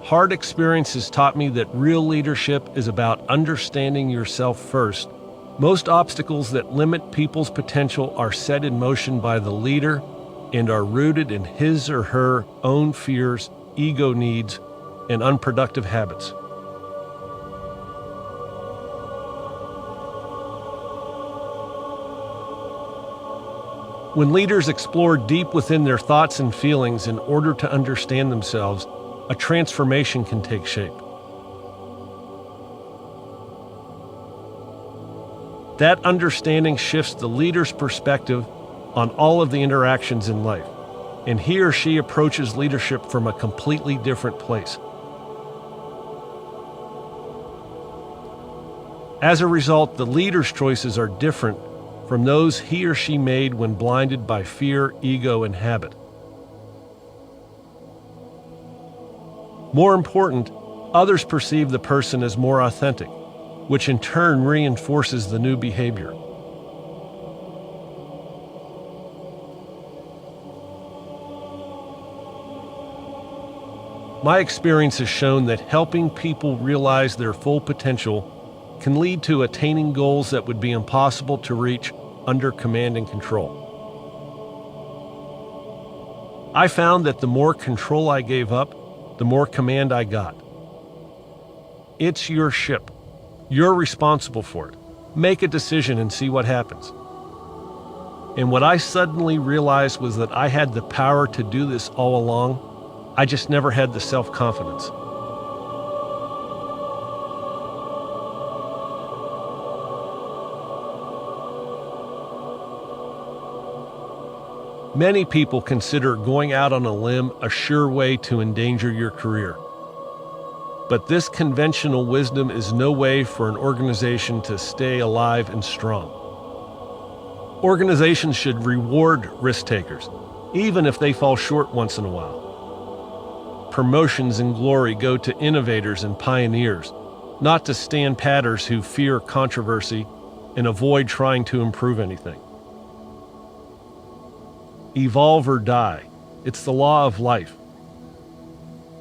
Hard experience has taught me that real leadership is about understanding yourself first. Most obstacles that limit people's potential are set in motion by the leader and are rooted in his or her own fears, ego needs, and unproductive habits. When leaders explore deep within their thoughts and feelings in order to understand themselves, a transformation can take shape. That understanding shifts the leader's perspective on all of the interactions in life, and he or she approaches leadership from a completely different place. As a result, the leader's choices are different from those he or she made when blinded by fear, ego, and habit. More important, others perceive the person as more authentic, which in turn reinforces the new behavior. My experience has shown that helping people realize their full potential can lead to attaining goals that would be impossible to reach under command and control. I found that the more control I gave up, the more command I got. It's your ship. You're responsible for it. Make a decision and see what happens. And what I suddenly realized was that I had the power to do this all along. I just never had the self-confidence. Many people consider going out on a limb a sure way to endanger your career. But this conventional wisdom is no way for an organization to stay alive and strong. Organizations should reward risk takers, even if they fall short once in a while. Promotions and glory go to innovators and pioneers, not to stand-patters who fear controversy and avoid trying to improve anything. Evolve or die. It's the law of life.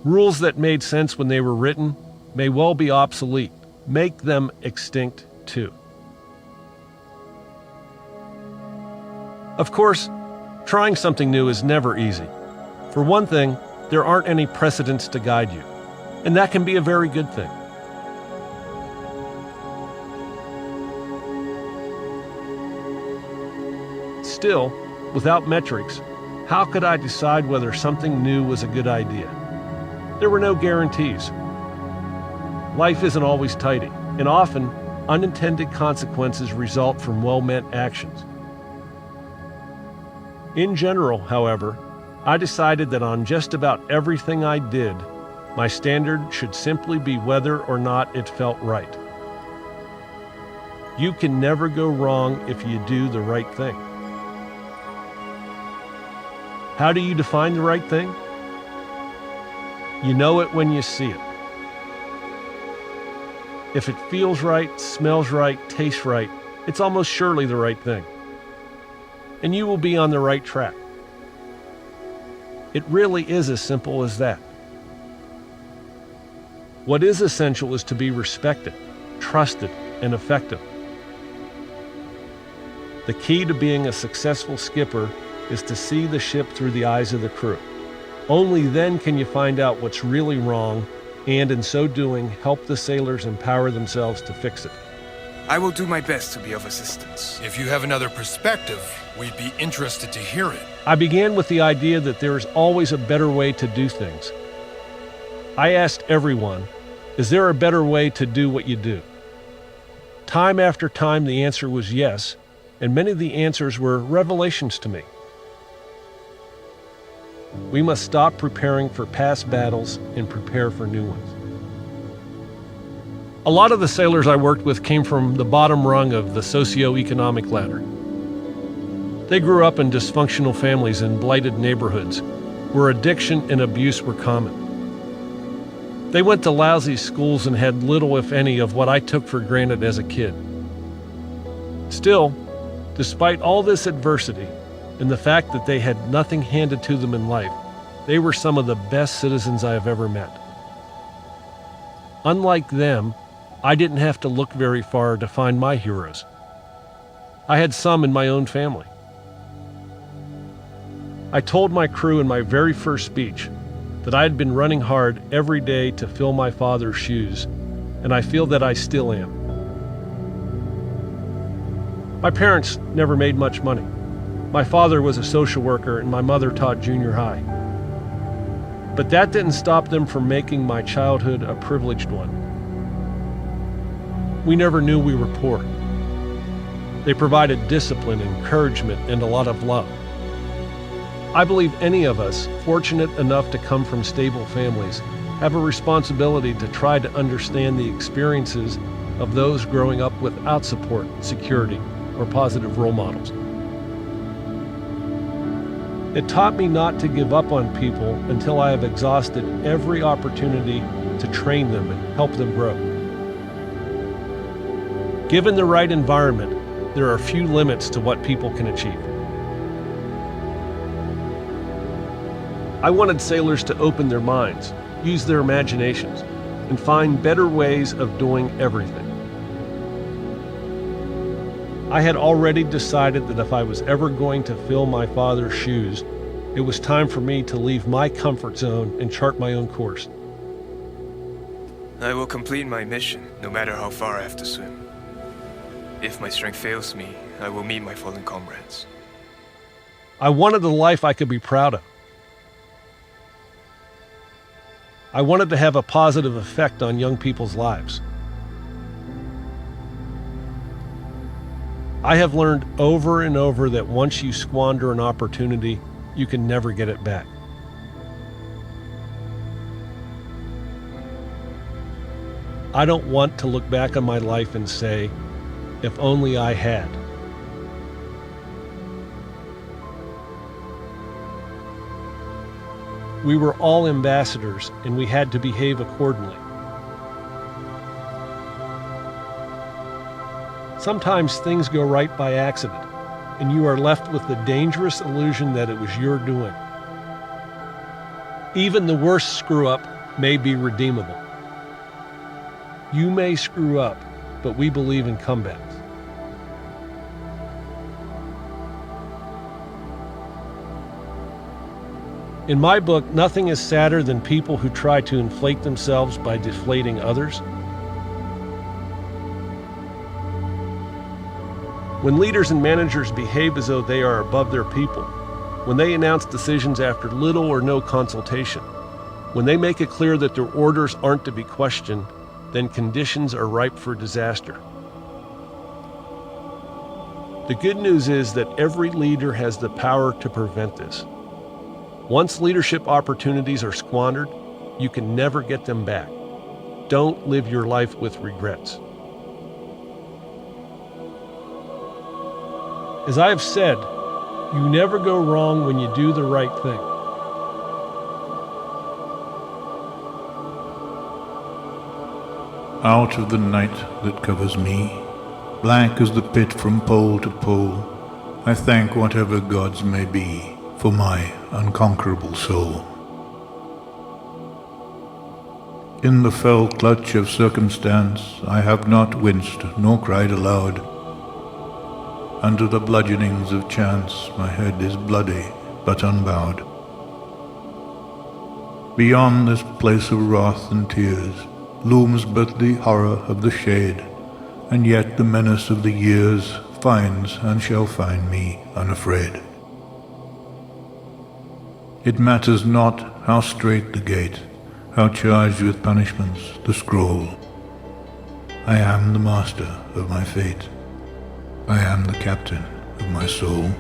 Rules that made sense when they were written may well be obsolete. Make them extinct too. Of course, trying something new is never easy. For one thing, there aren't any precedents to guide you, and that can be a very good thing. Still, without metrics, how could I decide whether something new was a good idea? There were no guarantees. Life isn't always tidy, and often unintended consequences result from well-meant actions. In general, however, I decided that on just about everything I did, my standard should simply be whether or not it felt right. You can never go wrong if you do the right thing. How do you define the right thing? You know it when you see it. If it feels right, smells right, tastes right, it's almost surely the right thing. And you will be on the right track. It really is as simple as that. What is essential is to be respected, trusted, and effective. The key to being a successful skipper is to see the ship through the eyes of the crew. Only then can you find out what's really wrong, and in so doing, help the sailors empower themselves to fix it. I will do my best to be of assistance. If you have another perspective, we'd be interested to hear it. I began with the idea that there is always a better way to do things. I asked everyone, is there a better way to do what you do? Time after time, the answer was yes, and many of the answers were revelations to me. We must stop preparing for past battles and prepare for new ones. A lot of the sailors I worked with came from the bottom rung of the socioeconomic ladder. They grew up in dysfunctional families in blighted neighborhoods where addiction and abuse were common. They went to lousy schools and had little, if any, of what I took for granted as a kid. Still, despite all this adversity and the fact that they had nothing handed to them in life, they were some of the best citizens I have ever met. Unlike them, I didn't have to look very far to find my heroes. I had some in my own family. I told my crew in my very first speech that I had been running hard every day to fill my father's shoes, and I feel that I still am. My parents never made much money. My father was a social worker and my mother taught junior high. But that didn't stop them from making my childhood a privileged one. We never knew we were poor. They provided discipline, encouragement, and a lot of love. I believe any of us, fortunate enough to come from stable families, have a responsibility to try to understand the experiences of those growing up without support, security, or positive role models. It taught me not to give up on people until I have exhausted every opportunity to train them and help them grow. Given the right environment, there are few limits to what people can achieve. I wanted sailors to open their minds, use their imaginations, and find better ways of doing everything. I had already decided that if I was ever going to fill my father's shoes, it was time for me to leave my comfort zone and chart my own course. I will complete my mission, no matter how far I have to swim. If my strength fails me, I will meet my fallen comrades. I wanted a life I could be proud of. I wanted to have a positive effect on young people's lives. I have learned over and over that once you squander an opportunity, you can never get it back. I don't want to look back on my life and say, if only I had. We were all ambassadors, and we had to behave accordingly. Sometimes things go right by accident, and you are left with the dangerous illusion that it was your doing. Even the worst screw-up may be redeemable. You may screw up, but we believe in comebacks. In my book, nothing is sadder than people who try to inflate themselves by deflating others. When leaders and managers behave as though they are above their people, when they announce decisions after little or no consultation, when they make it clear that their orders aren't to be questioned, then conditions are ripe for disaster. The good news is that every leader has the power to prevent this. Once leadership opportunities are squandered, you can never get them back. Don't live your life with regrets. As I have said, you never go wrong when you do the right thing. Out of the night that covers me, black as the pit from pole to pole, I thank whatever gods may be for my unconquerable soul. In the fell clutch of circumstance, I have not winced nor cried aloud. Under the bludgeonings of chance, my head is bloody but unbowed. Beyond this place of wrath and tears looms but the horror of the shade, and yet the menace of the years finds and shall find me unafraid. It matters not how strait the gate, how charged with punishments the scroll. I am the master of my fate. I am the captain of my soul.